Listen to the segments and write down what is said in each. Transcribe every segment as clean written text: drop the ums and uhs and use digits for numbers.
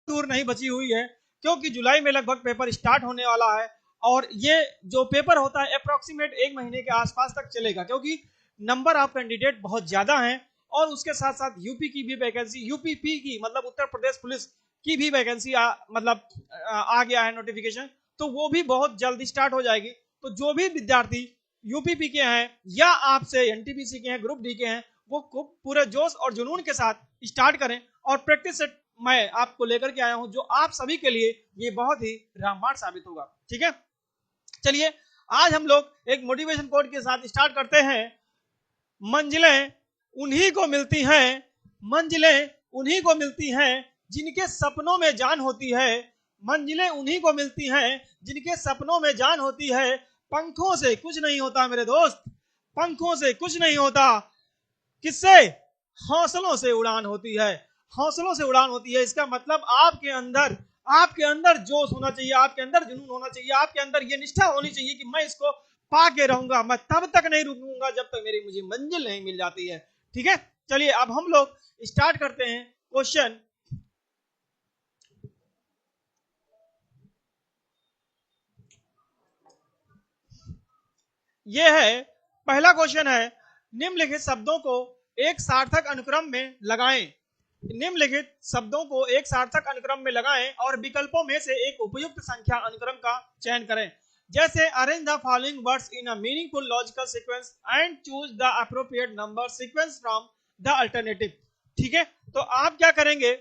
दूर नहीं बची हुई है, क्योंकि जुलाई में लगभग पेपर स्टार्ट होने वाला है और ये जो पेपर होता है अप्रोक्सीमेट 1 महीने के आसपास तक चलेगा, क्योंकि नंबर ऑफ कैंडिडेट बहुत ज्यादा हैं और उसके साथ साथ यूपी की भी वैकेंसी, यूपीपी की मतलब उत्तर प्रदेश पुलिस की भी वैकेंसी आ गया है नोटिफिकेशन, तो वो भी बहुत जल्दी स्टार्ट हो जाएगी। तो जो भी विद्यार्थी यूपीपी के हैं या आपसे एनटीपीसी के हैं, ग्रुप डी के हैं, वो पूरे जोश और जुनून के साथ स्टार्ट करें। और प्रैक्टिस सेट मैं आपको लेकर के आया हूं जो आप सभी के लिए ये बहुत ही रामबाण साबित होगा। ठीक है, चलिए आज हम लोग एक मोटिवेशन कोट के साथ स्टार्ट करते हैं। मंजिलें उन्हीं को मिलती हैं, मंजिलें उन्हीं को मिलती हैं जिनके सपनों में जान होती है, मंजिलें उन्हीं को मिलती हैं जिनके सपनों में जान होती है। पंखों से कुछ नहीं होता मेरे दोस्त, पंखों से कुछ नहीं होता, किससे? हौसलों से उड़ान होती है, हौसलों से उड़ान होती है। इसका मतलब आपके अंदर जोश होना चाहिए, आपके अंदर जुनून होना चाहिए, आपके अंदर ये निष्ठा होनी चाहिए कि मैं इसको पा के रहूंगा, मैं तब तक नहीं रुकूंगा जब तक मुझे मंजिल नहीं मिल जाती है। ठीक है, चलिए अब हम लोग स्टार्ट करते हैं क्वेश्चन। ये है पहला क्वेश्चन है, निम्नलिखित शब्दों को एक सार्थक अनुक्रम में लगाएं, निम्नलिखित शब्दों को एक सार्थक अनुक्रम में लगाएं और विकल्पों में से एक उपयुक्त संख्या अनुक्रम का चयन करें। जैसे arrange the following words in a meaningful logical sequence and choose the appropriate number sequence from the alternative. ठीक है, तो आप क्या करेंगे,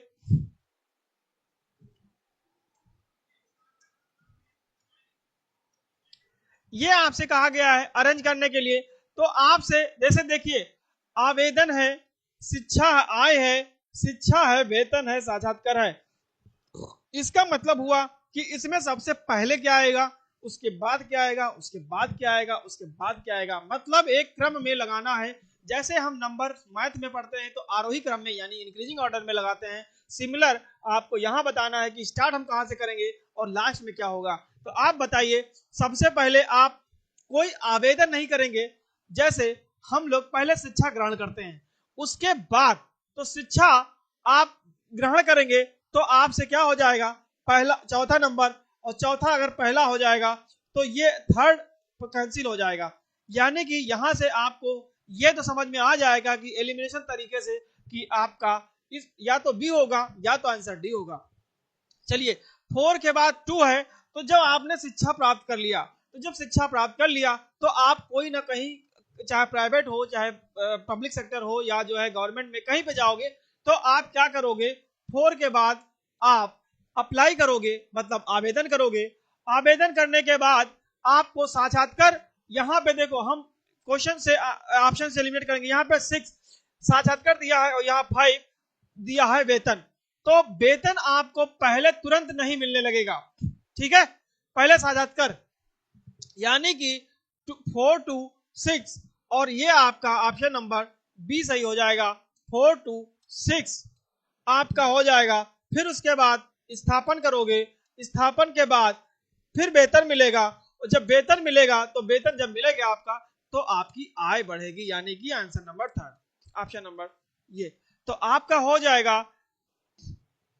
ये आपसे कहा गया है अरेंज करने के लिए। तो आपसे जैसे देखिए, आवेदन है, शिक्षा आय है, शिक्षा है, वेतन है, साक्षात्कार है। इसका मतलब हुआ कि इसमें सबसे पहले क्या आएगा, उसके बाद क्या आएगा, उसके बाद क्या आएगा, उसके बाद क्या आएगा, मतलब एक क्रम में लगाना है। जैसे हम नंबर मैथ में पढ़ते हैं तो आरोही क्रम में यानी इंक्रीजिंग ऑर्डर में लगाते हैं, सिमिलर आपको यहां बताना है कि स्टार्ट हम कहां से करेंगे और लास्ट में क्या होगा। तो आप बताइए, सबसे पहले आप कोई आवेदन नहीं करेंगे, जैसे हम लोग पहले शिक्षा ग्रहण करते हैं, उसके बाद तो शिक्षा आप ग्रहण करेंगे तो आपसे क्या हो जाएगा, पहला चौथा नंबर, और चौथा अगर पहला हो जाएगा तो ये थर्ड कैंसिल हो जाएगा। यानी कि यहां से आपको ये तो समझ में आ जाएगा कि एलिमिनेशन तरीके से कि आपका इस या तो बी होगा या तो आंसर डी होगा। चलिए 4 के बाद 2 है, तो जब आपने शिक्षा प्राप्त कर लिया, तो जब शिक्षा प्राप्त कर लिया तो आप कोई ना कहीं, चाहे प्राइवेट हो चाहे पब्लिक सेक्टर हो या जो है गवर्नमेंट में कहीं पे जाओगे, तो आप क्या करोगे, 4 के बाद आप अप्लाई करोगे, मतलब आवेदन करोगे। आवेदन करने के बाद आपको साक्षात्कार, यहाँ पे देखो हम क्वेश्चन से ऑप्शन से एलिमिनेट करेंगे, यहाँ पे 6 साक्षात्कार दिया है और यहाँ 5 दिया है वेतन। तो वेतन आपको पहले तुरंत नहीं मिलने लगेगा, ठीक है, पहले साक्षात्कार यानी कि 4 to 6, और ये आपका ऑप्शन नंबर बी सही हो जाएगा, 4 to 6 आपका हो जाएगा। फिर उसके बाद स्थापन करोगे, स्थापन के बाद फिर वेतन मिलेगा, और जब वेतन मिलेगा तो वेतन जब मिलेगा आपका तो आपकी आय बढ़ेगी, यानी कि आंसर नंबर 3, ऑप्शन नंबर ये। तो आपका हो जाएगा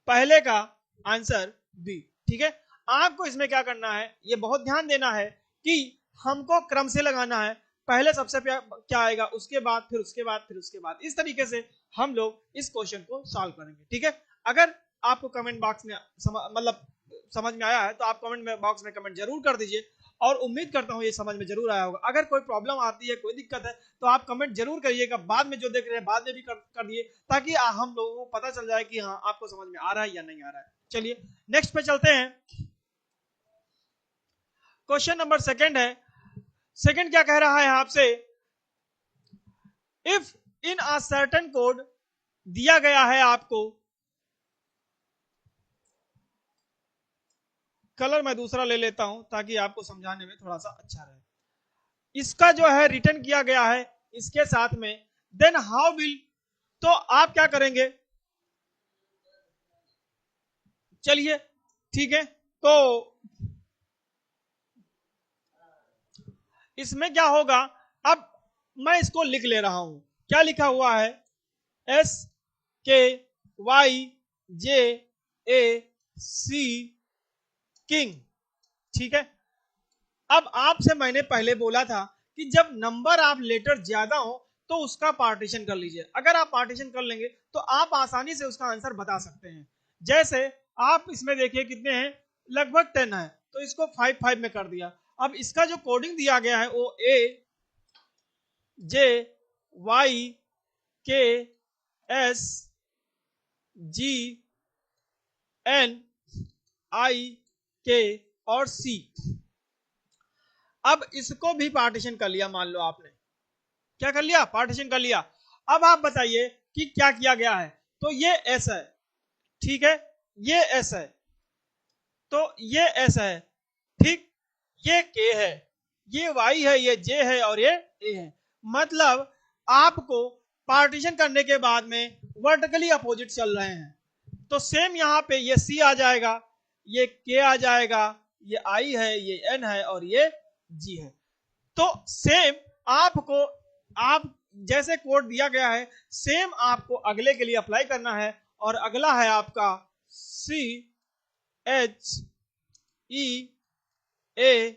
पहले का आंसर बी। ठीक है, आपको इसमें क्या करना है, ये बहुत ध्यान देना है कि हमको क्रम से लगाना है, पहले सबसे क्या आएगा, उसके बाद फिर उसके बाद फिर उसके बाद, इस तरीके से हम लोग इस क्वेश्चन को सॉल्व करेंगे। ठीक है, अगर आपको कमेंट बॉक्स में मतलब समझ में आया है तो आप कमेंट बॉक्स में कमेंट जरूर कर दीजिए, और उम्मीद करता हूं ये समझ में जरूर आया होगा। अगर कोई प्रॉब्लम आती है, कोई दिक्कत है, तो आप कमेंट जरूर करिएगा, बाद में जो देख रहे हैं बाद में भी कर दिए, ताकि हम लोगों को पता चल जाए कि हाँ आपको समझ में आ रहा है या नहीं आ रहा है। चलिए नेक्स्ट पे चलते हैं। क्वेश्चन नंबर सेकंड है, सेकंड क्या कह रहा है आपसे, if in a certain code दिया गया है आपको, कलर मैं दूसरा ले लेता हूं ताकि आपको समझाने में थोड़ा सा अच्छा रहे, इसका जो है रिटर्न किया गया है इसके साथ में, देन हाउ विल, तो आप क्या करेंगे, चलिए ठीक है, तो इसमें क्या होगा, अब मैं इसको लिख ले रहा हूं, क्या लिखा हुआ है, SKYJA सी किंग। ठीक है, अब आपसे मैंने पहले बोला था कि जब नंबर ऑफ लेटर ज्यादा हो तो उसका पार्टीशन कर लीजिए। अगर आप पार्टीशन कर लेंगे तो आप आसानी से उसका आंसर बता सकते हैं। जैसे आप इसमें देखिए कितने हैं, लगभग 10 है, तो इसको 5 में कर दिया। अब इसका जो कोडिंग दिया गया है वो ए जे वाई के एस जी एन आई के और सी। अब इसको भी पार्टीशन कर लिया, मान लो आपने क्या कर लिया, पार्टीशन कर लिया। अब आप बताइए कि क्या किया गया है। तो ये एस है, ठीक है, ये एस है, तो ये एस है, ठीक, ये के है, ये वाई है, ये जे है और ये ए है। मतलब आपको पार्टीशन करने के बाद में वर्टिकली अपोजिट चल रहे हैं। तो सेम यहां पे ये सी आ जाएगा, ये के आ जाएगा, ये आई है, ये एन है और ये जी है। तो सेम आपको, आप जैसे कोड दिया गया है सेम आपको अगले के लिए अप्लाई करना है। और अगला है आपका C H E A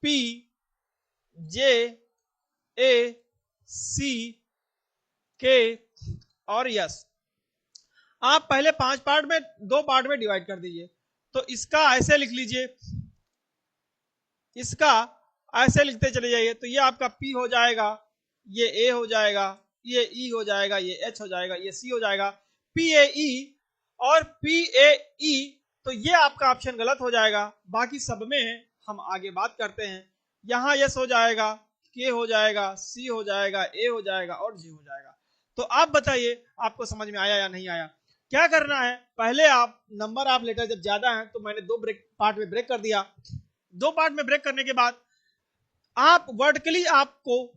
P जे ए सी के और यस। आप पहले 5 पार्ट में, 2 पार्ट में डिवाइड कर दीजिए। तो इसका ऐसे लिख लीजिए, इसका ऐसे लिखते चले जाइए। तो ये आपका P हो जाएगा, ये A हो जाएगा, ये E हो जाएगा, ये H हो जाएगा, ये C हो जाएगा, PAE और PAE। तो ये आपका ऑप्शन गलत हो जाएगा। बाकी सब में हम आगे बात करते हैं। यहां यस हो जाएगा, K हो जाएगा, C हो जाएगा, A हो जाएगा और G हो जाएगा। तो आप बताइए आपको समझ में आया या नहीं आया। क्या करना है, पहले आप नंबर ऑफ लेटर जब ज्यादा है तो मैंने 2 पार्ट में ब्रेक कर दिया। 2 पार्ट में ब्रेक करने के बाद आप वर्टिकली, आपको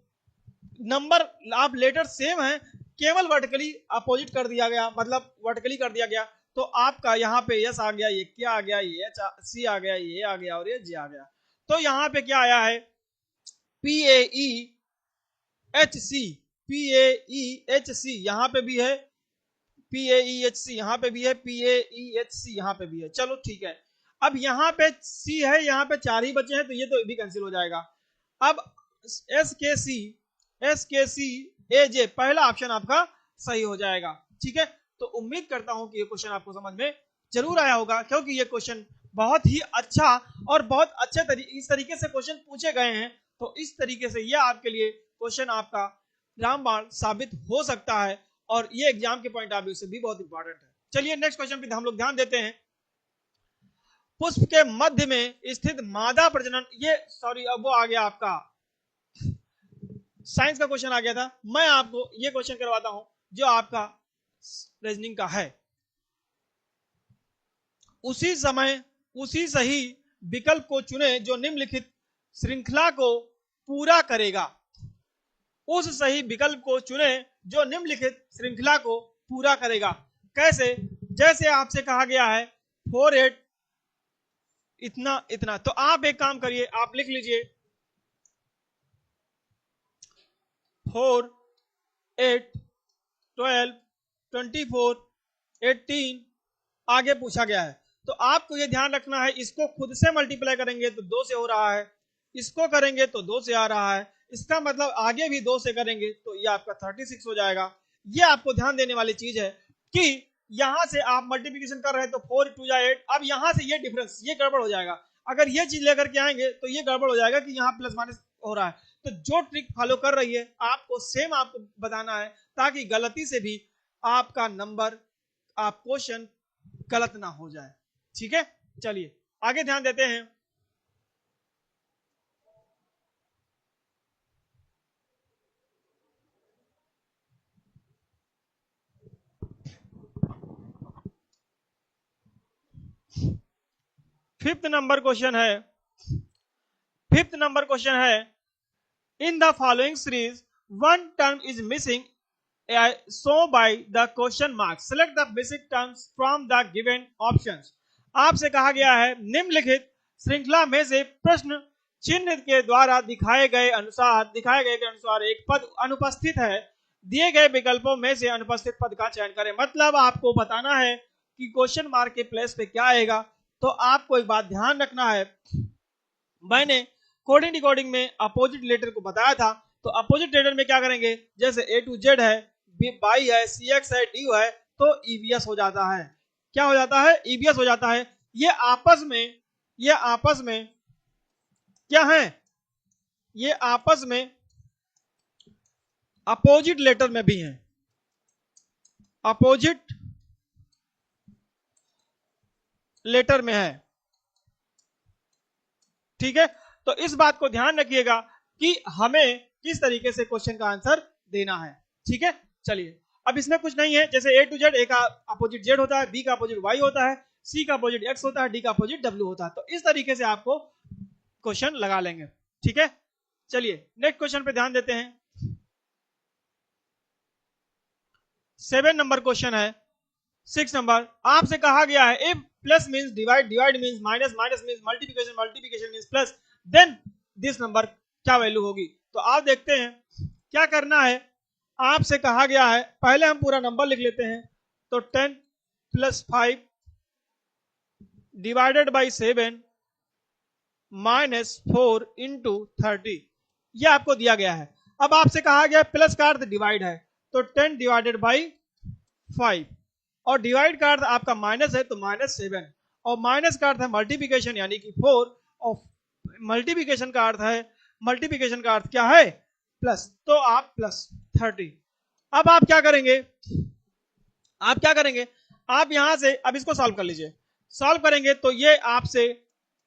नंबर ऑफ लेटर सेम है, केवल वर्टिकली अपोजिट कर दिया गया, मतलब वर्टिकली कर दिया गया। तो आपका यहाँ पे यस आ गया, ये क्या आ गया, ये सी आ गया, ये आ गया और ये जे आ गया। तो यहाँ पे क्या आया है, P A E H C, P A E H C यहाँ पे भी है, P A E H C यहाँ पे भी है, P A E H C यहाँ पे भी है। चलो ठीक है, अब यहाँ पे सी है, यहाँ पे 4 ही बचे हैं तो ये तो भी कैंसिल हो जाएगा। अब एस के सी ए जे, पहला ऑप्शन आपका सही हो जाएगा। ठीक है, तो उम्मीद करता हूं कि ये क्वेश्चन आपको समझ में जरूर आया होगा, क्योंकि ये क्वेश्चन बहुत ही अच्छा और बहुत अच्छे इस तरीके से क्वेश्चन पूछे गए हैं। तो इस तरीके से ये आपके लिए क्वेश्चन आपका रामबाण साबित हो सकता है और ये एग्जाम के पॉइंट ऑफ व्यू से भी बहुत इंपॉर्टेंट है। चलिए नेक्स्ट क्वेश्चन पे हम लोग ध्यान देते हैं। पुष्प के मध्य में स्थित मादा प्रजनन, ये सॉरी अब वो आ गया आपका साइंस का क्वेश्चन आ गया था। मैं आपको ये क्वेश्चन करवाता हूं जो आपका रीजनिंग का है। उसी समय उसी सही विकल्प को चुने जो निम्नलिखित श्रृंखला को पूरा करेगा। उस सही विकल्प को चुने जो निम्नलिखित श्रृंखला को पूरा करेगा। कैसे, जैसे आपसे कहा गया है 4 8 इतना इतना, तो आप एक काम करिए, आप लिख लीजिए 4 8 12 24 18 आगे पूछा गया है। तो आपको यह ध्यान रखना है, इसको खुद से मल्टीप्लाई करेंगे तो 2 से हो रहा है, इसको करेंगे तो 2 से आ रहा है, इसका मतलब आगे भी 2 से करेंगे तो ये आपका 36 हो जाएगा। ये आपको ध्यान देने वाली चीज है कि यहां से आप मल्टीप्लिकेशन कर रहे हैं तो 4 2 8, अब यहां से ये डिफरेंस, ये गड़बड़ हो जाएगा। अगर ये चीज लेकर के आएंगे तो ये गड़बड़ हो जाएगा कि यहाँ प्लस माइनस हो रहा है। तो जो ट्रिक फॉलो कर रही है आपको सेम आपको बताना है, ताकि गलती से भी आपका नंबर, आप क्वेश्चन गलत ना हो जाए। ठीक है, चलिए आगे ध्यान देते हैं। फिफ्थ नंबर क्वेश्चन है, in the following series one term is missing so by the question mark select the basic terms from the given options। आपसे कहा गया है निम्नलिखित श्रृंखला में से प्रश्न चिन्ह के द्वारा दिखाए गए अनुसार एक पद अनुपस्थित है, दिए गए विकल्पों में से अनुपस्थित पद का चयन करें। मतलब आपको बताना है कि क्वेश्चन मार्क के प्लेस पे क्या आएगा, तो आपको एक बात ध्यान रखना है, मैंने कोडिंग डिकोडिंग में अपोजिट लेटर को बताया था, तो अपोजिट लेटर में क्या करेंगे, जैसे ए टू जेड है, बाई है, सी एक्स है, डी है, तो ईवीएस हो जाता है। क्या हो जाता है, ईवीएस हो जाता है। ये आपस में क्या है, ये आपस में अपोजिट लेटर में भी है, अपोजिट लेटर में है, ठीक है। तो इस बात को ध्यान रखिएगा कि हमें किस तरीके से क्वेश्चन का आंसर देना है, ठीक है। चलिए, अब इसमें कुछ नहीं है, जैसे ए टू जेड, ए का अपोजिट जेड होता है, बी का अपोजिट वाई होता है, सी का अपोजिट एक्स होता है, डी का अपोजिट डब्ल्यू होता है। तो इस तरीके से आपको क्वेश्चन लगा लेंगे, ठीक है। चलिए नेक्स्ट क्वेश्चन पे ध्यान देते हैं। 7 नंबर क्वेश्चन है। 6 नंबर, आपसे कहा गया है if plus means divide, divide means minus, minus means multiplication, multiplication means plus, then this number क्या वैल्यू होगी। तो आप देखते हैं क्या करना है, आपसे कहा गया है, पहले हम पूरा नंबर लिख लेते हैं। तो 10 + 5 डिवाइडेड बाई 7 -4 × 30, यह आपको दिया गया है। अब आपसे कहा गया प्लस का अर्थ डिवाइड है, तो 10 डिवाइडेड बाई 5, और डिवाइड का अर्थ आपका माइनस है, तो -7, और माइनस का अर्थ है मल्टीप्लिकेशन यानी कि 4, और मल्टीप्लिकेशन का अर्थ है, मल्टीप्लिकेशन का अर्थ क्या है, प्लस, तो आप प्लस 30। अब आप क्या करेंगे, आप यहां से अब इसको सॉल्व कर लीजिए। सॉल्व करेंगे तो ये आपसे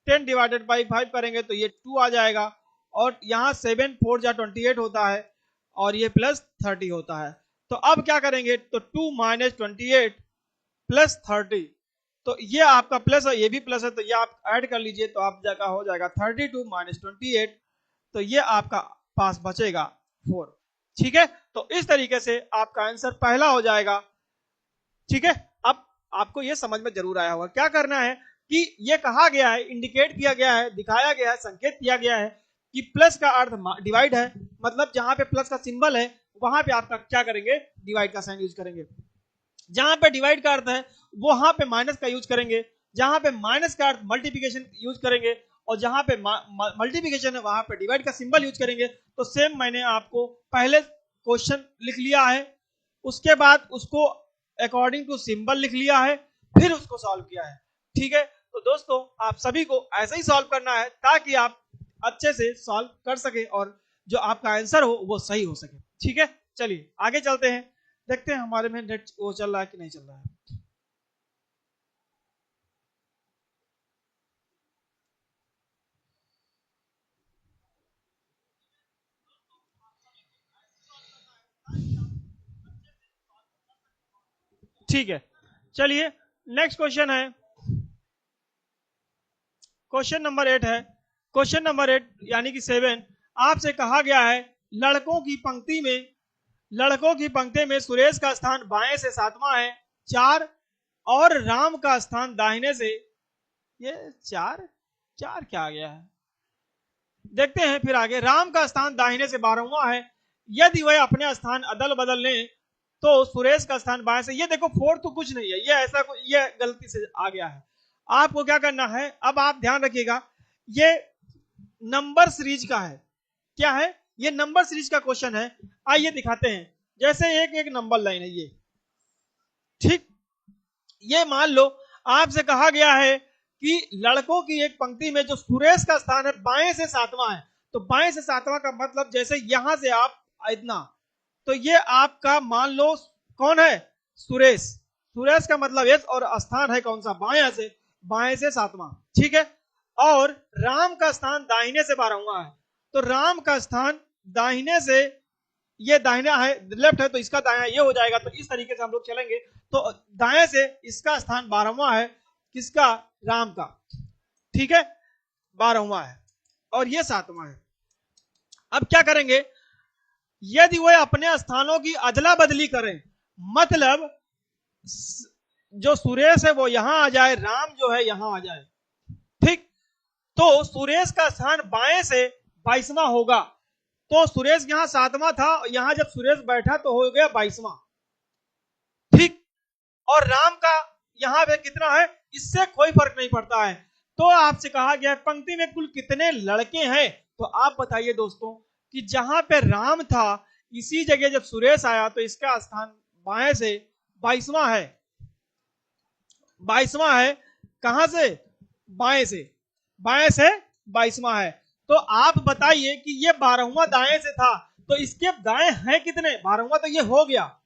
10 डिवाइडेड बाई 5 करेंगे तो ये 2 आ जाएगा, और यहाँ 7 4 जा 28 होता है, और ये प्लस 30 होता है। तो अब क्या करेंगे, तो 2 - 28 + 30, तो ये आपका प्लस है, ये भी प्लस है, तो ये आप ऐड कर लीजिए, तो आप जगह हो जाएगा 32 - 28, तो ये आपका पास बचेगा 4, ठीक है। तो इस तरीके से आपका आंसर पहला हो जाएगा, ठीक है। अब आपको ये समझ में जरूर आया होगा क्या करना है, कि ये कहा गया है, इंडिकेट किया गया है, दिखाया गया है, संकेत किया गया है कि प्लस का अर्थ डिवाइड है, मतलब जहां पे प्लस का सिंबल है वहां पे आपका क्या करेंगे, डिवाइड का साइन यूज करेंगे। जहां पे डिवाइड का अर्थ है वहां पे माइनस का यूज करेंगे, जहां पे माइनस का अर्थ मल्टीप्लिकेशन यूज करेंगे, और जहां पे मल्टीप्लिकेशन है वहां पे डिवाइड का सिंबल यूज करेंगे। तो सेम मैंने आपको पहले क्वेश्चन लिख लिया है, उसके बाद उसको अकॉर्डिंग टू सिंबल लिख लिया है, फिर उसको सॉल्व किया है, ठीक है। तो दोस्तों आप सभी को ऐसे ही सॉल्व करना है ताकि आप अच्छे से सॉल्व कर सके और जो आपका आंसर हो वो सही हो सके, ठीक है। चलिए आगे चलते हैं, देखते हैं हमारे में नेट वो चल रहा है कि नहीं चल रहा है। ठीक है, चलिए नेक्स्ट क्वेश्चन है, क्वेश्चन नंबर 8 है। क्वेश्चन नंबर 8 यानी कि 7, आपसे कहा गया है लड़कों की पंक्ति में सुरेश का स्थान बाएं से 7वां है 4, और राम का स्थान दाहिने से, ये 4 क्या आ गया है, देखते हैं फिर आगे। राम का स्थान दाहिने से 12वां है, यदि वह अपने स्थान अदल बदल लें तो सुरेश का स्थान बाएं से, ये देखो 4 तो कुछ नहीं है, ये ऐसा ये गलती से आ गया है। आपको क्या करना है, अब आप ध्यान रखिएगा, ये नंबर सीरीज का है, क्या है, ये नंबर सीरीज का क्वेश्चन है। आइए दिखाते हैं, जैसे एक एक नंबर लाइन है ये, ठीक। ये मान लो आपसे कहा गया है कि लड़कों की एक पंक्ति में जो सुरेश का स्थान है बाएं से 7वां है, तो बाएं से 7वां का मतलब जैसे यहां से आप इतना, तो ये आपका मान लो कौन है, सुरेश, सुरेश का मतलब यस, और स्थान है कौन सा, बाएं से 7वां, ठीक है। और राम का स्थान दाहिने से 12वां है, तो राम का स्थान दाहिने से, ये दाहिना है, लेफ्ट है, तो इसका दाया ये हो जाएगा। तो इस तरीके से हम लोग चलेंगे, तो दाएं से इसका स्थान 12वां है, किसका, राम का, ठीक है, 12वां है, और ये 7वां है। अब क्या करेंगे, यदि वह अपने स्थानों की अदला बदली करें, मतलब जो सुरेश है वो यहां आ जाए, राम जो है यहां आ जाए, ठीक। तो सुरेश का स्थान बाएं से 22वां होगा, तो सुरेश यहां 7वां था, यहां जब सुरेश बैठा तो हो गया 22वां, ठीक। और राम का यहाँ पे कितना है इससे कोई फर्क नहीं पड़ता है। तो आपसे कहा गया पंक्ति में कुल कितने लड़के हैं, तो आप बताइए दोस्तों कि जहां पे राम था इसी जगह जब सुरेश आया तो इसका स्थान बाएं से 22वां है, 22वां है। कहां से? बाएं से, बाएं से 22वां है। तो आप बताइए कि ये 12वां दाएं से था, तो इसके दाएं हैं कितने? 12वां तो ये हो गया,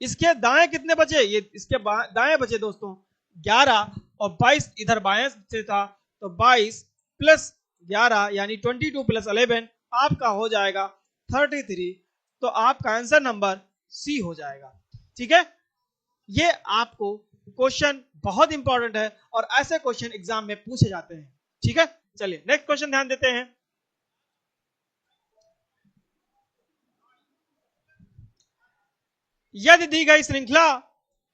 इसके दाएं कितने बचे? ये इसके दाएं बचे दोस्तों 11 और 22 इधर बाएं से था, तो 22 प्लस 11 यानी 22 प्लस 11 आपका हो जाएगा 33। तो आपका आंसर नंबर सी हो जाएगा। ठीक है, ये आपको क्वेश्चन बहुत इंपॉर्टेंट है और ऐसे क्वेश्चन एग्जाम में पूछे जाते हैं। ठीक है, चलिए नेक्स्ट क्वेश्चन ध्यान देते हैं। यदि दी गई श्रृंखला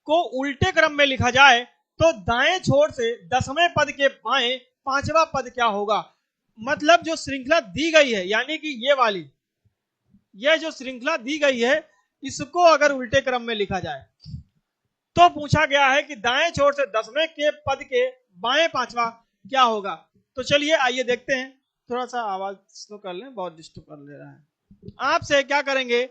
को उल्टे क्रम में लिखा जाए तो दाएं छोर से 10वें पद के बाएं 5वां पद क्या होगा? मतलब जो श्रृंखला दी गई है यानी कि ये वाली, ये जो श्रृंखला दी गई है इसको अगर उल्टे क्रम में लिखा जाए तो पूछा गया है कि दाएं छोर से 10वें के पद के बाएं 5वां क्या होगा। तो चलिए आइए देखते हैं। थोड़ा सा आवाज स्लो कर लें, बहुत डिस्टर्ब कर ले रहा है। आपसे क्या करेंगे,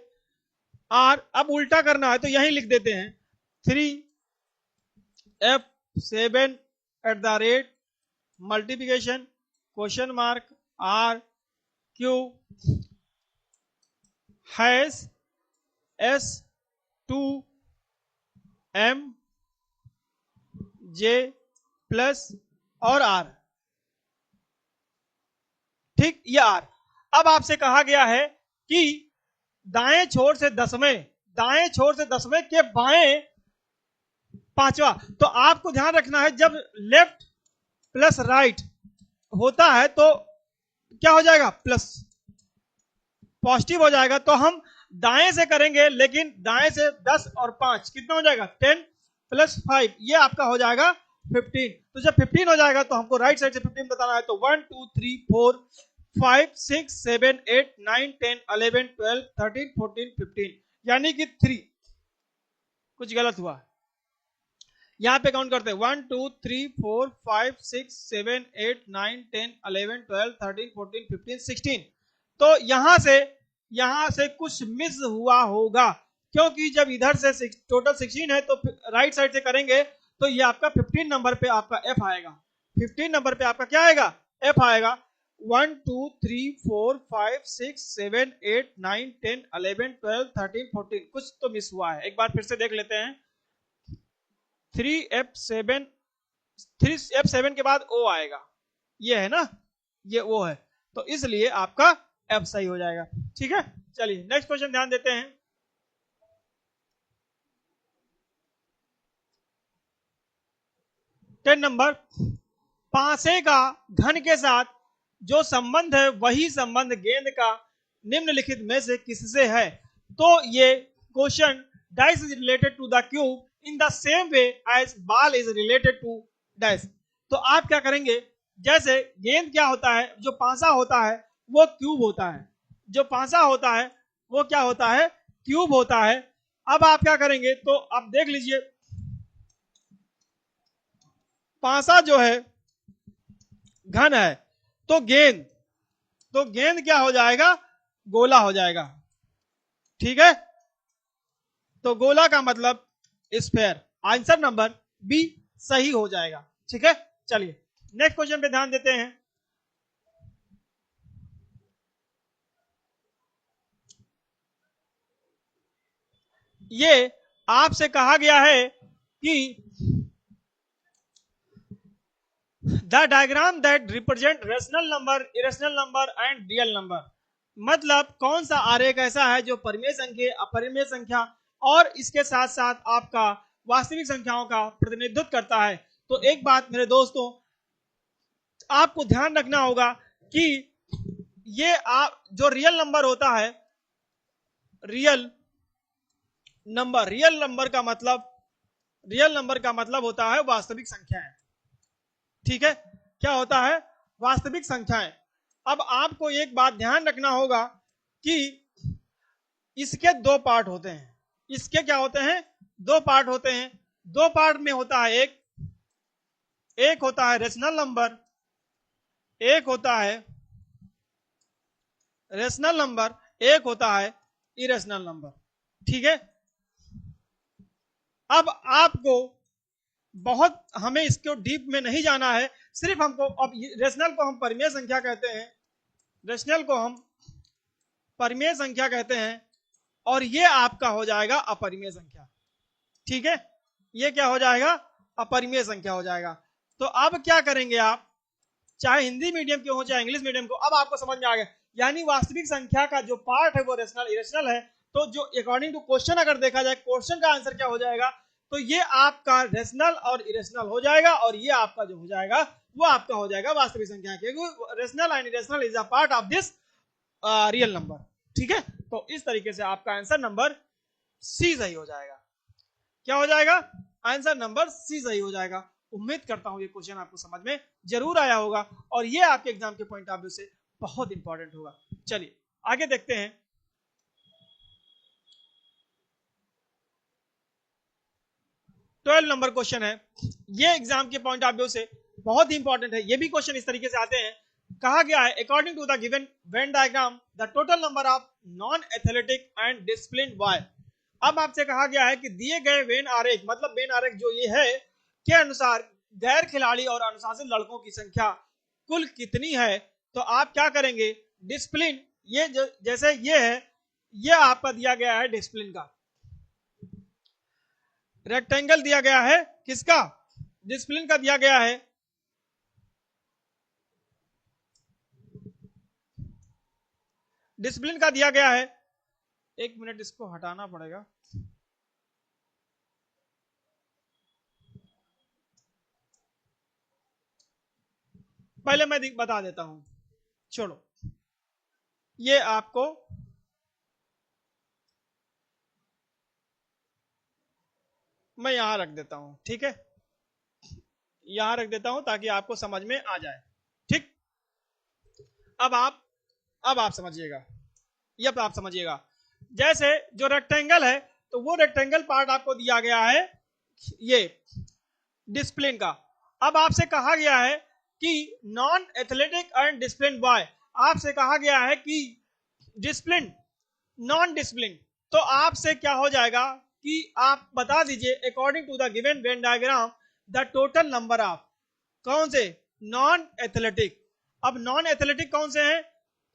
आर अब उल्टा करना है तो यही लिख देते हैं 3F7 @ multiplication question mark RQ hash S2MJ plus और R। ठीक, ये R। अब आपसे कहा गया है कि दाएं छोर से 10वें, दाएं छोर से 10वें के बाएं 5वां। तो आपको ध्यान रखना है जब लेफ्ट प्लस राइट होता है तो क्या हो जाएगा? प्लस, पॉजिटिव हो जाएगा। तो हम दाएं से करेंगे, लेकिन दाएं से 10 और 5 कितना हो जाएगा? 10 प्लस 5 ये आपका हो जाएगा 15। तो जब 15 हो जाएगा तो हमको राइट साइड से 15 बताना है। तो 1 2 3 4 5 6 7 8 9 10 11 12 13 14 15 यानी कि 3। कुछ गलत हुआ, यहां पे काउंट करते हैं 1 2 3 4 5 6 7 8 9 10 11 12 13 14 15 16। तो यहां से कुछ मिस हुआ होगा, क्योंकि जब इधर से टोटल 16 है तो राइट साइड से करेंगे तो ये आपका 15 नंबर पे आपका F आएगा। 15 नंबर पे आपका क्या आएगा? F आएगा। 1 2 3 4 5 6 7 8 9 10 11 12 13 14 कुछ तो मिस हुआ है। एक बार फिर से देख लेते हैं। 3F7 के बाद O आएगा, ये है ना, ये O है, तो इसलिए आपका F सही हो जाएगा। ठीक है, चलिए नेक्स्ट क्वेश्चन ध्यान देते हैं। टेन नंबर, पासे का घन के साथ जो संबंध है वही संबंध गेंद का निम्नलिखित में से किससे है? तो ये question dice is related to the cube in the same way as ball is related to dash. तो आप क्या करेंगे, जैसे गेंद क्या होता है, जो पासा होता है वो क्यूब होता है, जो पासा होता है वो क्या होता है? क्यूब होता है। अब आप क्या करेंगे, तो आप देख लीजिए पासा जो है घन है, तो गेंद क्या हो जाएगा? गोला हो जाएगा। ठीक है, तो गोला का मतलब स्फेयर। आंसर नंबर बी सही हो जाएगा। ठीक है, चलिए नेक्स्ट क्वेश्चन पे ध्यान देते हैं। ये आपसे कहा गया है कि the diagram that represent rational number, irrational number and real number. मतलब कौन सा आरेख ऐसा है जो परिमेय संख्या, अपरिमेय संख्या और इसके साथ साथ आपका वास्तविक संख्याओं का प्रतिनिधित्व करता है। तो एक बात मेरे दोस्तों आपको ध्यान रखना होगा कि ये आप जो रियल नंबर होता है, रियल नंबर का मतलब होता है वास्तविक संख्याएं। ठीक है, क्या होता है? वास्तविक संख्याएं। अब आपको एक बात ध्यान रखना होगा कि इसके दो पार्ट होते हैं। इसके क्या होते हैं? दो पार्ट होते हैं। दो पार्ट में होता है, एक होता है रेशनल नंबर, एक होता है रेशनल नंबर, एक होता है इरेशनल नंबर। ठीक है, अब आपको बहुत हमें इसको डीप में नहीं जाना है, सिर्फ हमको अब रेशनल को हम परिमेय संख्या कहते हैं, रेशनल को हम परिमेय संख्या कहते हैं, और ये आपका हो जाएगा अपरिमेय संख्या। ठीक है, ये क्या हो जाएगा, अपरिमेय संख्या हो जाएगा। तो अब क्या करेंगे आप, चाहे हिंदी मीडियम के हो चाहे इंग्लिश मीडियम को, अब आपको समझ में आ गया, यानी वास्तविक संख्या का जो पार्ट है वो रेशनल इरेशनल है। तो जो अकॉर्डिंग टू क्वेश्चन अगर देखा जाए, क्वेश्चन का आंसर क्या हो जाएगा, तो ये आपका रेशनल और इरेशनल हो जाएगा, और ये आपका जो हो जाएगा वो आपका हो जाएगा वास्तविक संख्या, क्योंकि rational and irrational is a part of this real number. ठीक है, तो इस तरीके से आपका आंसर नंबर सी सही हो जाएगा। क्या हो जाएगा, आंसर नंबर सी सही हो जाएगा। उम्मीद करता हूं ये क्वेश्चन आपको समझ में जरूर आया होगा, और ये आपके एग्जाम के पॉइंट ऑफ व्यू से बहुत इंपॉर्टेंट होगा। चलिए आगे देखते हैं। 12 नंबर क्वेश्चन है, ये एग्जाम के पॉइंट ऑफ व्यू से बहुत ही इंपॉर्टेंट है। ये भी क्वेश्चन इस तरीके से आते हैं, कहा गया है according to the given Venn diagram the total number of non athletic and discipline boy. अब आपसे कहा गया है कि दिए गए वेन आरेख, मतलब वेन आरेख जो ये है के अनुसार गैर खिलाड़ी और अनुशासित लड़कों की संख्या कुल कितनी है। तो आप क्या करेंगे, डिसिप्लिन, ये जैसे ये है, ये आपका दिया गया है डिसिप्लिन का, रेक्टेंगल दिया गया है, किसका, डिसिप्लिन का दिया गया है। डिसिप्लिन का दिया गया है, एक मिनट इसको हटाना पड़ेगा। पहले मैं बता देता हूं, छोड़ो, ये आपको मैं यहां रख देता हूं। ठीक है, यहां रख देता हूं ताकि आपको समझ में आ जाए। ठीक, अब आप समझिएगा, ये अब आप समझिएगा। जैसे जो रेक्टेंगल है, तो वो रेक्टेंगल पार्ट आपको दिया गया है ये डिसिप्लिन का। अब आपसे कहा गया है कि non athletic and discipline boy, आपसे कहा गया है कि डिसिप्लिन नॉन डिसिप्लिन, तो आपसे क्या हो जाएगा कि आप बता दीजिए according to the given Venn diagram the total number of, कौन से, नॉन एथलेटिक। अब नॉन एथलेटिक कौन से हैं,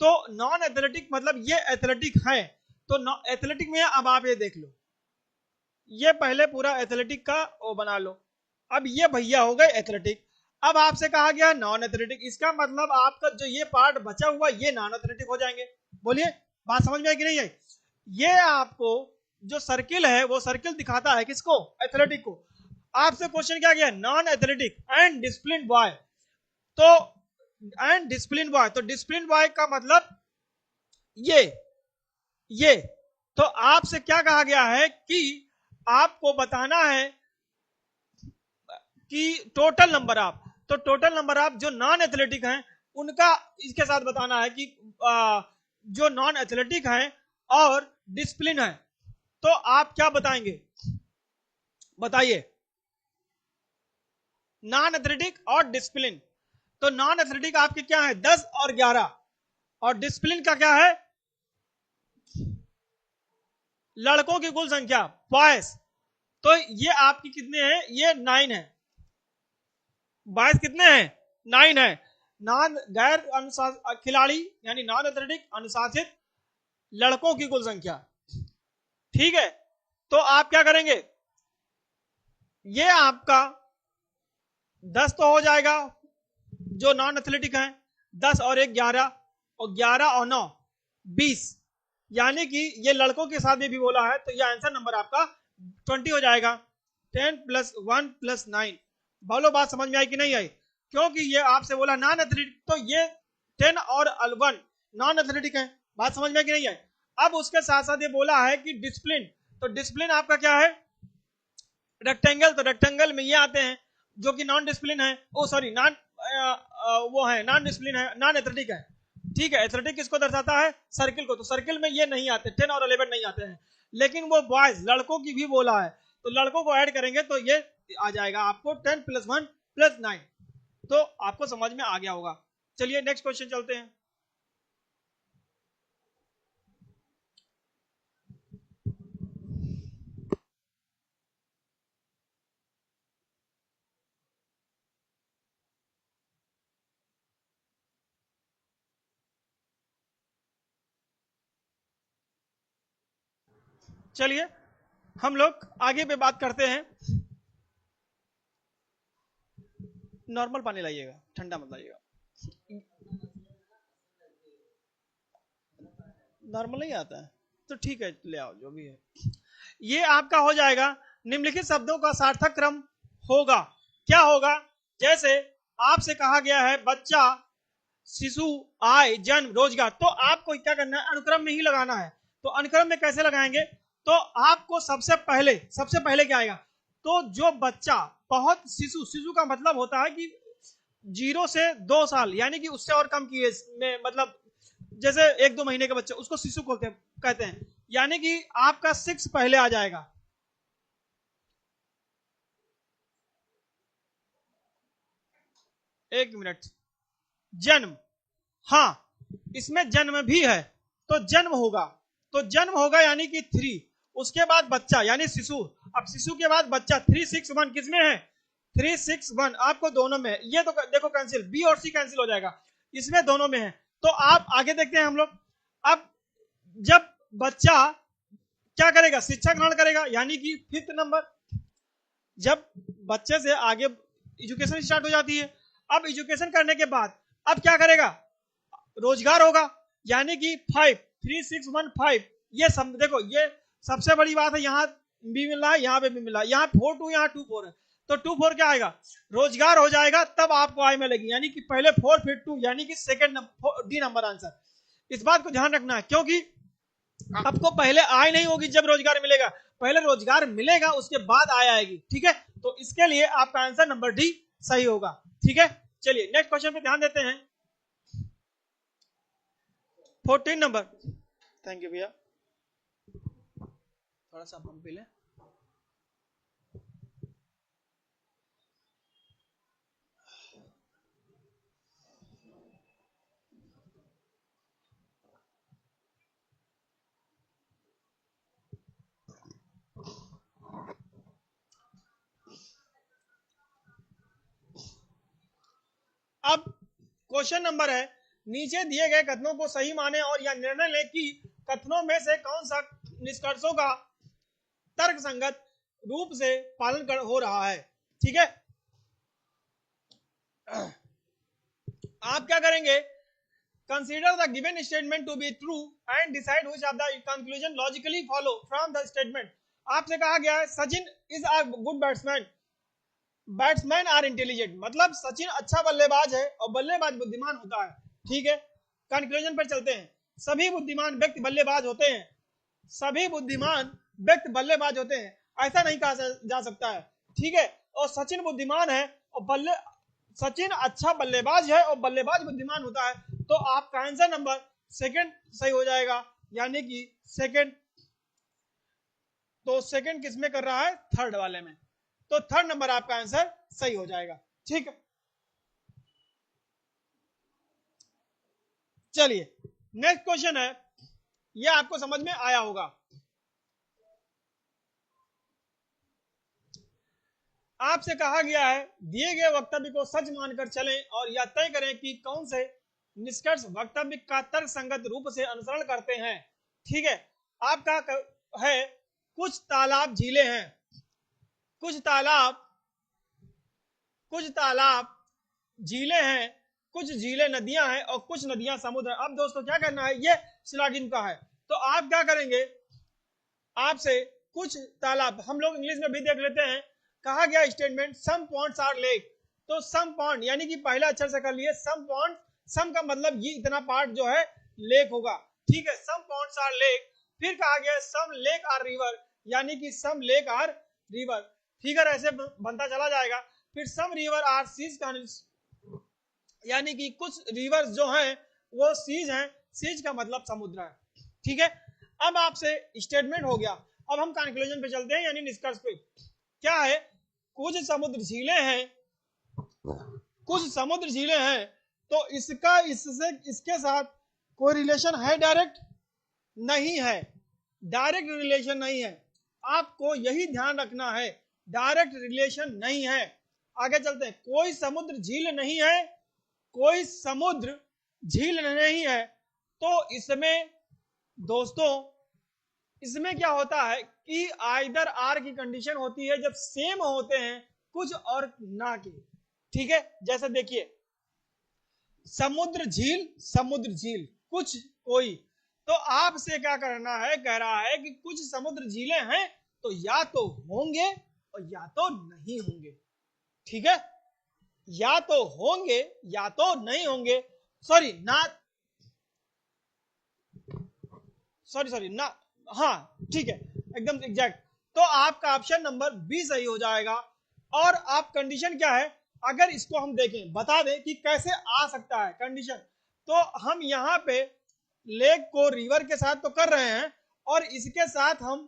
तो नॉन एथलेटिक मतलब ये एथलेटिक है, तो एथलेटिक में अब आप ये देख लो, ये पहले पूरा एथलेटिक का वो बना लो। अब ये भैया हो गए एथलेटिक। अब आपसे कहा गया नॉन एथलेटिक, इसका मतलब आपका जो ये पार्ट बचा हुआ ये नॉन एथलेटिक हो जाएंगे। बोलिए, बात समझ में आई कि नहीं आई। ये आपको जो सर्किल है वो सर्किल दिखाता है किसको, एथलेटिक को। आपसे क्वेश्चन क्या गया, non athletic and discipline boy, तो एंड डिसिप्लिन बॉय, तो डिसिप्लिन बॉय का मतलब ये तो आपसे क्या कहा गया है कि आपको बताना है कि टोटल नंबर ऑफ, तो टोटल नंबर ऑफ जो नॉन एथलेटिक हैं उनका इसके साथ बताना है कि जो नॉन एथलेटिक हैं और डिसिप्लिन है, तो आप क्या बताएंगे, बताइए। नॉन एथलेटिक और डिसिप्लिन, तो नॉन एथलेटिक आपके क्या है 10 और 11, और डिसिप्लिन का क्या है, लड़कों की कुल संख्या बॉयज, तो ये आपकी कितने हैं, ये 9 है। बॉयज कितने हैं, 9 है। नॉन गैर अनुशासित खिलाड़ी यानी नॉन एथलेटिक अनुशासित लड़कों की कुल संख्या। ठीक है, तो आप क्या करेंगे, ये आपका 10 तो हो जाएगा जो नॉन एथलेटिक हैं, 10 और 1 11, और 11 और 9 20, यानी कि ये लड़कों के साथ में भी बोला है, तो ये आंसर नंबर आपका 20 हो जाएगा। 10 + 1 + 9, बोलो बात समझ में आई कि नहीं आई। क्योंकि ये आपसे बोला नॉन एथलेटिक, तो ये 10 और 1 नॉन एथलेटिक है, बात समझ में आई कि नहीं आई। अब उसके साथ साथ ये बोला है कि डिसिप्लिन, तो डिसिप्लिन आपका क्या है, रेक्टेंगल, तो रेक्टेंगल में ये आते हैं जो कि नॉन डिसिप्लिन है, ओ सॉरी नॉन वो है नॉन डिसिप्लिन है, नॉन एथलेटिक है। ठीक है, एथलेटिक किसको दर्शाता है, सर्किल को, तो सर्किल में ये नहीं आते, 10 और 11 नहीं आते हैं। लेकिन वो बॉयज लड़कों की भी बोला है, तो लड़कों को ऐड करेंगे तो ये आ जाएगा आपको 10 + 1 + 9। तो आपको समझ में आ गया होगा। चलिए नेक्स्ट क्वेश्चन चलते हैं। चलिए हम लोग आगे पे बात करते हैं। नॉर्मल पानी लाइएगा, ठंडा मत लाइएगा। नॉर्मल नहीं आता है तो ठीक है, ले आओ जो भी है। ये आपका हो जाएगा निम्नलिखित शब्दों का सार्थक क्रम होगा। क्या होगा? जैसे आपसे कहा गया है बच्चा, शिशु, आय, जन्म, रोजगार। तो आपको क्या करना है? अनुक्रम में ही लगाना है। तो अनुक्रम में कैसे लगाएंगे? तो आपको सबसे पहले क्या आएगा? तो जो बच्चा, बहुत शिशु, शिशु का मतलब होता है कि 0 से 2 साल, यानी कि उससे और कम की एज में, मतलब जैसे 1-2 महीने का बच्चा, उसको शिशु कहते हैं। यानी कि आपका 6 पहले आ जाएगा। एक मिनट। जन्म, हाँ इसमें जन्म भी है, तो जन्म होगा। तो जन्म होगा यानी कि 3। उसके बाद बच्चा यानी शिशु। अब शिशु के बाद बच्चा, 3, 6, 1 किसमें है? 3, 6, 1 आपको दोनों में है। ये तो देखो कैंसिल, बी और सी कैंसिल हो जाएगा, इसमें दोनों में है। तो आप आगे देखते हैं हम लोग। अब जब बच्चा क्या करेगा? शिक्षा ग्रहण करेगा, यानी कि 5th नंबर। जब बच्चे से आगे एजुकेशन स्टार्ट हो जाती है। अब एजुकेशन करने के बाद अब क्या करेगा? रोजगार होगा, यानी कि 5, 3, 6, 1, 5। ये सब देखो, ये सबसे बड़ी बात है। यहाँ भी मिल रहा है, यहाँ पे भी मिल रहा है। यहाँ 4, 2, यहाँ 2, 4 है। तो 2, 4 क्या आएगा? रोजगार हो जाएगा, तब आपको आय मिलेगी, यानी कि पहले 4 फिर 2, यानी कि सेकंड डी नंबर आंसर। इस बात को ध्यान रखना है, क्योंकि आपको पहले आय नहीं होगी जब रोजगार मिलेगा। पहले रोजगार मिलेगा, उसके बाद आय आएगी। ठीक है, तो इसके लिए आपका आंसर नंबर डी सही होगा। ठीक है, चलिए नेक्स्ट क्वेश्चन पे ध्यान देते हैं। 14 नंबर। थैंक यू भैया, थोड़ा सा हम पी लें। अब क्वेश्चन नंबर है, नीचे दिए गए कथनों को सही माने और यह निर्णय ले कि कथनों में से कौन सा निष्कर्षों का तर्क संगत रूप से पालन हो रहा है। ठीक है, आप क्या करेंगे? Consider the given statement to be true and decide which of the conclusion logically follow from the statement. आपसे कहा गया है Sachin is a good batsman, batsman are intelligent, मतलब सचिन अच्छा बल्लेबाज है और बल्लेबाज बुद्धिमान होता है। ठीक है, कंक्लूजन पर चलते हैं। सभी बुद्धिमान व्यक्ति बल्लेबाज होते हैं, सभी बुद्धिमान व्यक्ति बल्लेबाज होते हैं, ऐसा नहीं कहा जा सकता है। ठीक है, और सचिन बुद्धिमान है और सचिन अच्छा बल्लेबाज है और बल्लेबाज बुद्धिमान होता है। तो आपका आंसर नंबर सेकंड सही हो जाएगा, यानी कि सेकंड। तो सेकंड किस में कर रहा है? थर्ड वाले में। तो थर्ड नंबर आपका आंसर सही हो जाएगा। ठीक है, चलिए नेक्स्ट क्वेश्चन है, यह आपको समझ में आया होगा। आपसे कहा गया है दिए गए वक्तव्य को सच मानकर चलें और यह तय करें कि कौन से निष्कर्ष वक्तव्य का तर्क संगत रूप से अनुसरण करते हैं। ठीक है, आपका है कुछ तालाब झीलें हैं, कुछ तालाब झीलें हैं, कुछ झीलें नदियां हैं और कुछ नदियां समुद्र हैं। अब दोस्तों क्या करना है? ये स्लॉगिन का है, तो आप क्या करेंगे? आपसे कुछ तालाब, हम लोग इंग्लिश में भी देख लेते हैं। कहा गया statement some ponds are lake. तो सम पॉन्ड यानी कि पहला अक्षर से कर लिए सम पॉन्ड, सम का मतलब ये इतना पार्ट जो है लेक होगा। ठीक है, सम पॉन्ड्स आर लेक। फिर कहा गया सम लेक आर रिवर, यानी कि सम लेक आर रिवर। फिगर ऐसे बनता चला जाएगा। फिर सम रिवर आर सीज, यानी कि कुछ रिवर्स जो हैं वो सीज हैं, सीज का मतलब समुद्र है। ठीक है, अब आपसे स्टेटमेंट हो गया। अब हम कंक्लूजन पे चलते हैं, यानी निष्कर्ष पे। क्या है, कुछ समुद्र झीलें हैं, कुछ समुद्र झीलें हैं, तो इसका इससे इसके साथ कोई रिलेशन है डायरेक्ट? नहीं है, डायरेक्ट रिलेशन नहीं है। आपको यही ध्यान रखना है, डायरेक्ट रिलेशन नहीं है। आगे चलते हैं। कोई समुद्र झील नहीं है, कोई समुद्र झील नहीं है, तो इसमें दोस्तों, इसमें क्या होता है कि आइदर आर की कंडीशन होती है जब सेम होते हैं कुछ और ना के। ठीक है, जैसे देखिए, समुद्र झील, समुद्र झील, कुछ कोई, तो आपसे क्या करना है, कह रहा है कि कुछ समुद्र झीलें हैं, तो या तो होंगे और या तो नहीं होंगे। ठीक है, या तो होंगे या तो नहीं होंगे, सॉरी ना, सॉरी ना, हाँ ठीक है, एकदम एग्जैक्ट। तो आपका ऑप्शन नंबर बी सही हो जाएगा। और आप कंडीशन क्या है, अगर इसको हम देखें, बता दें कि कैसे आ सकता है कंडीशन, तो हम यहाँ पे लेक को रिवर के साथ तो कर रहे हैं, और इसके साथ हम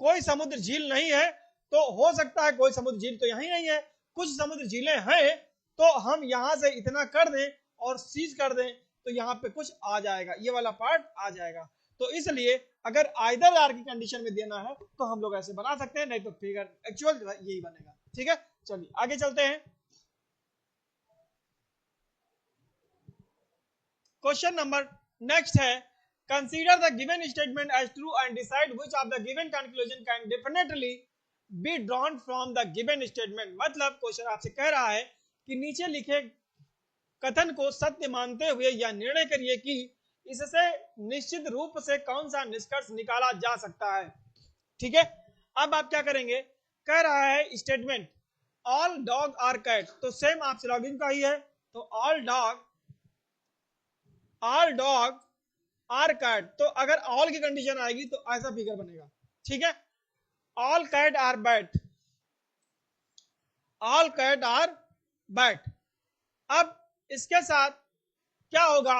कोई समुद्र झील नहीं है, तो हो सकता है कोई समुद्र झील तो यही नहीं है, कुछ समुद्र झीलें हैं, तो हम यहां से इतना कर दें और सीज कर दें, तो यहाँ पे कुछ आ जाएगा, ये वाला पार्ट आ जाएगा। तो इसलिए अगर आइदर आर की कंडीशन में देना है तो हम लोग ऐसे बना सकते हैं, नहीं तो फिगर एक्चुअल यही बनेगा। ठीक है, चलिए आगे चलते हैं। क्वेश्चन नंबर नेक्स्ट है, consider the given statement as true and decide which of the given conclusion can definitely be drawn from the given statement. मतलब क्वेश्चन आपसे कह रहा है कि नीचे लिखे कथन को सत्य मानते हुए यह निर्णय करिए कि इससे निश्चित रूप से कौन सा निष्कर्ष निकाला जा सकता है। ठीक है, अब आप क्या करेंगे, कह रहा है statement all dog are cat, तो सेम आपसे लॉगिन का ही है, तो ऑल डॉग आर कैट, तो अगर ऑल की कंडीशन आएगी तो ऐसा फिगर बनेगा। ठीक है, all cat are bat, all cat are bat. अब इसके साथ क्या होगा,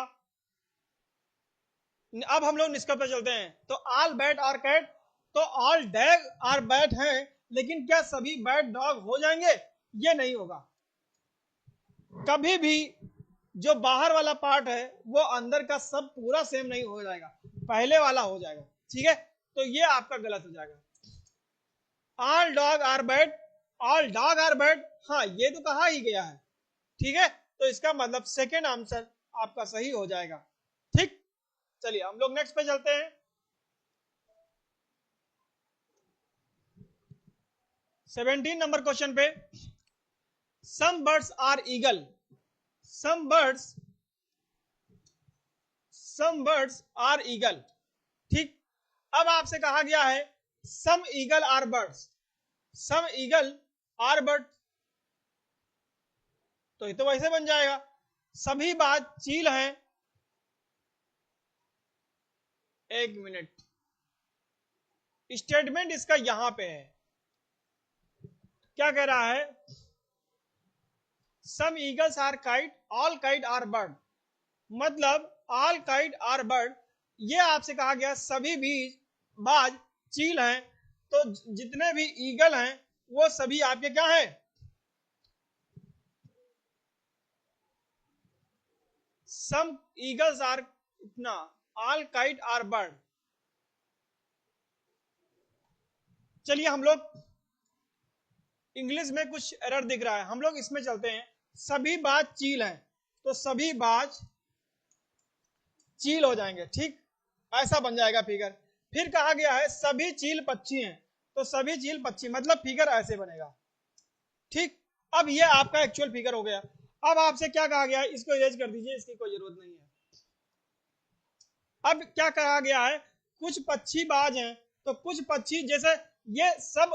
अब हम लोग निष्कर्ष पर चलते हैं। तो ऑल बैट आर कैट, तो ऑल डॉग आर बैट हैं, लेकिन क्या सभी बैट डॉग हो जाएंगे? ये नहीं होगा। कभी भी जो बाहर वाला पार्ट है वो अंदर का सब पूरा सेम नहीं हो जाएगा, पहले वाला हो जाएगा। ठीक है, तो ये आपका गलत हो जाएगा। All dog are bat, all dog are bat, हाँ ये तो कहा ही गया है। ठीक है, तो इसका मतलब सेकेंड आंसर आपका सही हो जाएगा। ठीक, चलिए हम लोग नेक्स्ट पे चलते हैं। 17 नंबर क्वेश्चन पे, some birds are eagle, some birds are eagle. ठीक, अब आपसे कहा गया है some eagle are birds, some eagle are bird, तो ये तो वैसे बन जाएगा सभी बाज चील हैं। एक मिनट, स्टेटमेंट इसका यहां पे है, क्या कह रहा है, some eagles are kite, all kite are bird, मतलब ऑल काइट आर बर्ड, ये आपसे कहा गया सभी भी बाज चील हैं, तो जितने भी ईगल हैं वो सभी आपके क्या हैं, सम ईगल्स आर इतना, ऑल काइट आर बर्ड। चलिए हम लोग, इंग्लिश में कुछ एरर दिख रहा है, हम लोग इसमें चलते हैं। सभी बाज चील हैं, तो सभी बाज चील हो जाएंगे। ठीक, ऐसा बन जाएगा फिगर। फिर कहा गया है सभी चील पक्षी हैं, तो सभी चील पक्षी, मतलब फिगर ऐसे बनेगा। ठीक, अब ये आपका एक्चुअल फिगर हो गया। अब आपसे क्या कहा गया है, इसको इरेज कर दीजिए, इसकी कोई जरूरत नहीं है। अब क्या कहा गया है, कुछ पक्षी बाज हैं, तो कुछ पक्षी, जैसे ये सब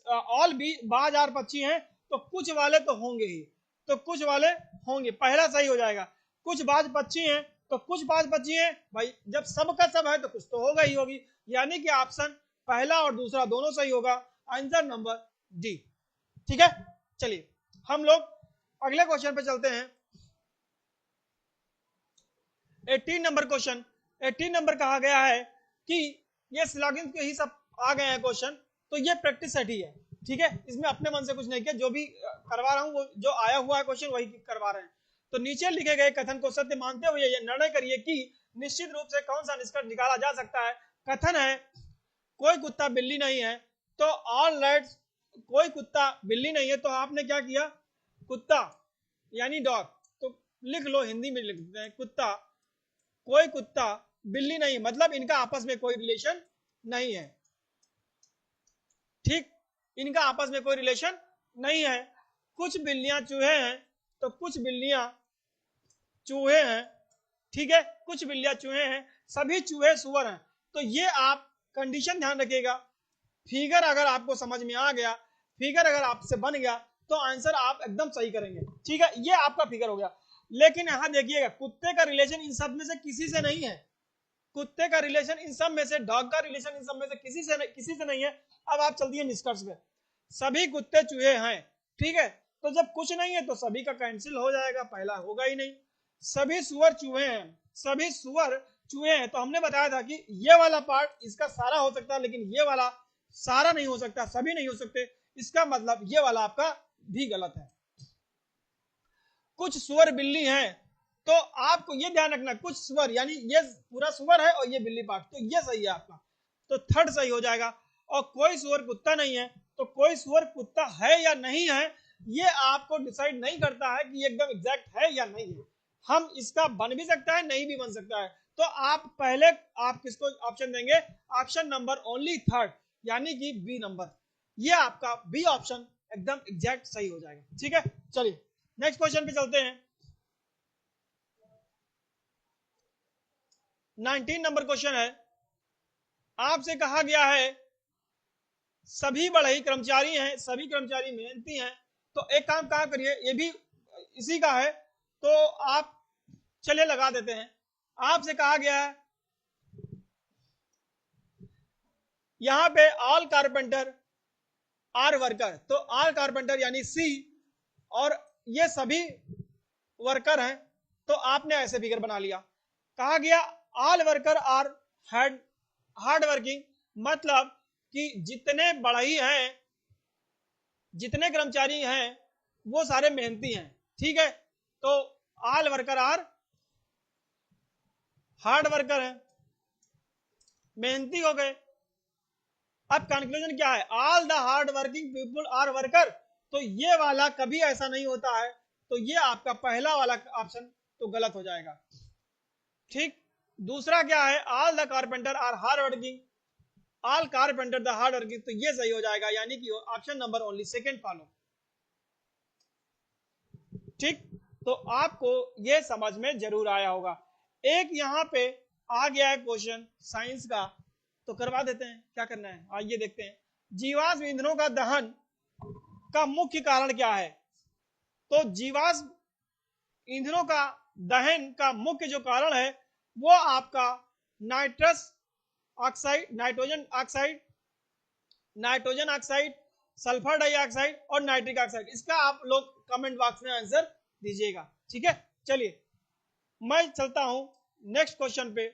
ऑल भी बाज आर पक्षी हैं, तो कुछ वाले तो होंगे ही, तो कुछ वाले होंगे, पहला सही हो जाएगा। कुछ बाज पक्षी हैं, तो कुछ बाज पक्षी हैं, भाई जब सब का सब है तो कुछ तो होगा ही होगी, यानी कि ऑप्शन पहला और दूसरा दोनों सही होगा, आंसर नंबर डी। ठीक है, चलिए हम लोग अगले क्वेश्चन पे चलते हैं। 18 नंबर क्वेश्चन, 18 नंबर कहा गया है कि ये सिलॉगिज्म के ही सब आ गए हैं क्वेश्चन, तो ये प्रैक्टिस सेट ही है, ठीक है। इसमें अपने मन से कुछ नहीं किया, जो भी करवा रहा हूँ वो जो आया हुआ है क्वेश्चन वही करवा रहे हैं। तो नीचे लिखे गए कथन को सत्य मानते हुए ये निर्णय करिए कि निश्चित रूप से कौन सा निष्कर्ष निकाला जा सकता है। कथन है कोई कुत्ता बिल्ली नहीं है, तो ऑल राइट्स, कोई कुत्ता बिल्ली नहीं है, तो आपने क्या किया, कुत्ता यानी डॉग, तो लिख लो, हिंदी में लिख देते हैं कुत्ता, कोई कुत्ता बिल्ली नहीं, मतलब इनका आपस में कोई रिलेशन नहीं है, ठीक, इनका आपस में कोई रिलेशन नहीं है। कुछ बिल्लियां चूहे हैं, तो कुछ बिल्लियां चूहे हैं, ठीक है, कुछ बिल्लियां चूहे हैं, सभी चूहे सुअर हैं। तो ये आप कंडीशन ध्यान रखिएगा, फिगर अगर आपको समझ में आ गया, फिगर अगर आपसे बन गया तो आंसर आप एकदम सही करेंगे, ठीक है, ये आपका फिगर हो गया। लेकिन यहां देखिएगा कुत्ते का रिलेशन इन सब में से किसी से नहीं है, कुत्ते का रिलेशन इन सब में से, डॉग का रिलेशन इन सब में से किसी से नहीं है। अब आप चलती है निष्कर्ष पे, सभी कुत्ते चूहे हैं, ठीक है, तो जब कुछ नहीं है तो सभी का कैंसिल हो जाएगा, पहला होगा ही नहीं। सभी सुअर चूहे हैं, सभी सुअर चूहे हैं, तो हमने बताया था कि ये वाला पार्ट इसका सारा हो सकता है, लेकिन ये वाला सारा नहीं हो सकता, सभी नहीं हो सकते, इसका मतलब ये वाला आपका भी गलत है। कुछ सुअर बिल्ली हैं, तो आपको ये ध्यान रखना, कुछ सुअर यानी ये पूरा सुअर है और ये बिल्ली पार्ट, तो ये सही है आपका, तो थर्ड सही हो जाएगा। और कोई सुअर कुत्ता नहीं है, तो कोई सुअर कुत्ता है या नहीं है, ये आपको डिसाइड नहीं करता है कि एकदम एग्जैक्ट है या नहीं है, हम इसका बन भी सकता है नहीं भी बन सकता है। तो आप पहले आप किसको ऑप्शन देंगे, ऑप्शन नंबर ओनली थर्ड, यानी कि बी नंबर, ये आपका बी ऑप्शन एकदम एग्जैक्ट सही हो जाएगा, ठीक है। चलिए नेक्स्ट क्वेश्चन पे चलते हैं। 19 नंबर क्वेश्चन है, आपसे कहा गया है सभी बढ़ई कर्मचारी हैं, सभी कर्मचारी मेहनती हैं, तो एक काम कहा करिए, ये भी इसी का है, तो आप चलिए लगा देते हैं। आपसे कहा गया है यहां पे ऑल कारपेंटर आर वर्कर, तो आर कारपेंटर यानी सी, और ये सभी वर्कर हैं, तो आपने ऐसे फिगर बना लिया। कहा गया all worker are hard working, मतलब कि जितने बढ़ई हैं, जितने कर्मचारी हैं वो सारे मेहनती हैं, ठीक है, तो all worker are hard worker हैं, मेहनती हो गए। अब कंक्लूजन क्या है, all the hard working people are worker, तो ये वाला कभी ऐसा नहीं होता है, तो ये आपका पहला वाला ऑप्शन तो गलत हो जाएगा, ठीक। दूसरा क्या है, all the carpenter are hard working, all carpenter the hard working, तो ये सही हो जाएगा, यानी कि option number only second follow, ठीक। तो आपको ये समझ में जरूर आया होगा। एक यहाँ पे आ गया है क्वेश्चन साइंस का, तो करवा देते हैं, क्या करना है आइए देखते हैं। जीवाश्म ईंधनों का दहन का मुख्य कारण क्या है, तो जीवाश्म ईंधनों का दहन का मुख्य जो कारण है वो आपका nitrous oxide, nitrogen oxide, sulphur dioxide और नाइट्रिक ऑक्साइड, इसका आप लोग कमेंट बॉक्स में आंसर दीजिएगा, ठीक है। चलिए मैं चलता हूं नेक्स्ट क्वेश्चन पे।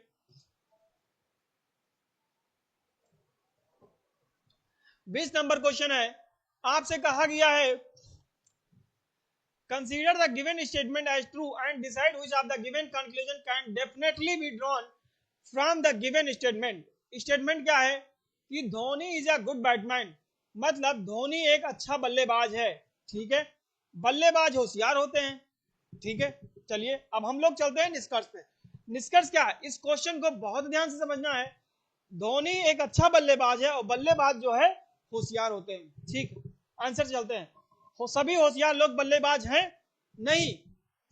20 नंबर क्वेश्चन है, आपसे कहा गया है consider the given statement as true and decide which of the given conclusion can definitely be drawn from the given statement। Statement क्या है कि Dhoni is a good batsman, मतलब धोनी एक अच्छा बल्लेबाज है, ठीक है, बल्लेबाज होशियार होते हैं, ठीक है। चलिए अब हम लोग चलते हैं निष्कर्ष पे। निष्कर्ष क्या है, इस क्वेश्चन को बहुत ध्यान से समझना है। धोनी एक अच्छा बल्लेबाज है और बल्लेबाज जो है होशियार होते हैं, ठीक। आंसर चलते हैं, सभी होशियार लोग बल्लेबाज हैं नहीं,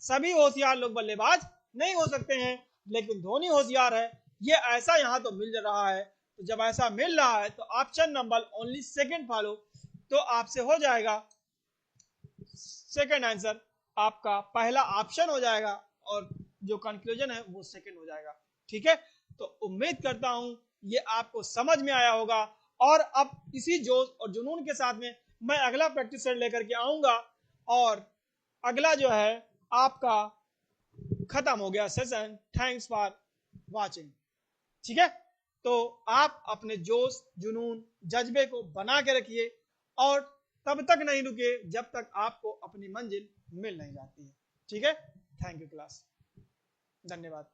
सभी होशियार लोग बल्लेबाज नहीं हो सकते हैं, लेकिन धोनी होशियार है, ये ऐसा यहां तो मिल रहा है। तो जब ऐसा मिल रहा है तो option number only second follow, तो आपसे हो जाएगा सेकंड आंसर, आपका पहला ऑप्शन हो जाएगा और जो कंक्लूजन है वो सेकंड हो जाएगा, ठीक है। तो उम्मीद करता हूं ये आपको समझ में आया होगा, और अब इसी जोश और जुनून के साथ में मैं अगला प्रैक्टिस सेट लेकर के आऊंगा, और अगला जो है आपका खत्म हो गया सेशन। थैंक्स फॉर वॉचिंग, ठीक है। तो आप अपने जोश, जुनून, जज्बे को बना के रखिए और तब तक नहीं रुके जब तक आपको अपनी मंजिल मिल नहीं जाती है। ठीक है, थैंक यू क्लास, धन्यवाद।